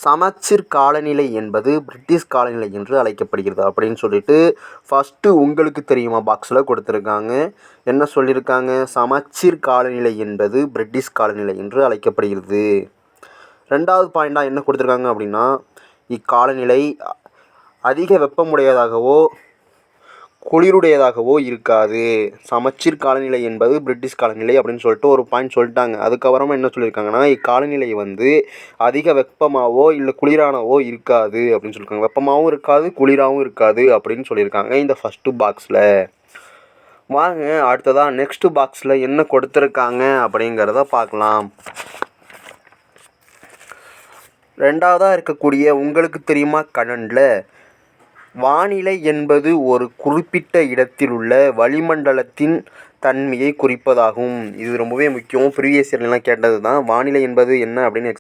சமச்சீர் காலநிலை என்பது பிரிட்டிஷ் காலநிலை என்று அழைக்கப்படுகிறது அப்படின்னு சொல்லிட்டு ஃபஸ்ட்டு உங்களுக்கு தெரியுமா பாக்ஸில் கொடுத்துருக்காங்க. என்ன சொல்லியிருக்காங்க? சமச்சீர் காலநிலை என்பது பிரிட்டிஷ் காலநிலை என்று அழைக்கப்படுகிறது. 2வது பாயிண்டாக என்ன கொடுத்துருக்காங்க அப்படின்னா, இக்காலநிலை அதிக வெப்பமுடையதாகவோ குளிருடையதாகவோ இருக்காது. சமச்சீர் காலநிலை என்பது பிரிட்டிஷ் காலநிலை அப்படின்னு சொல்லிட்டு ஒரு பாயிண்ட் சொல்லிட்டாங்க. அதுக்கப்புறமா என்ன சொல்லியிருக்காங்கன்னா, இக்காலநிலை அதிக வெப்பமாகவோ இல்லை குளிரானவோ இருக்காது அப்படின்னு சொல்லியிருக்காங்க. வெப்பமாகவும் இருக்காது, குளிராகவும் இருக்காது அப்படின்னு சொல்லியிருக்காங்க இந்த ஃபஸ்ட்டு பாக்ஸில். வாங்க அடுத்ததாக நெக்ஸ்ட்டு பாக்ஸில் என்ன கொடுத்துருக்காங்க அப்படிங்கிறத பார்க்கலாம். 2வதாக இருக்கக்கூடிய உங்களுக்கு தெரியுமா கணனில் வானிலை என்பது ஒரு குறிப்பிட்ட இடத்தில் உள்ள வளிமண்டலத்தின் தன்மையை குறிப்பதாகும். இது ரொம்பவே முக்கியம். ப்ரீவியஸ் இயர்லாம் கேட்டது தான். வானிலை என்பது என்ன அப்படின்னு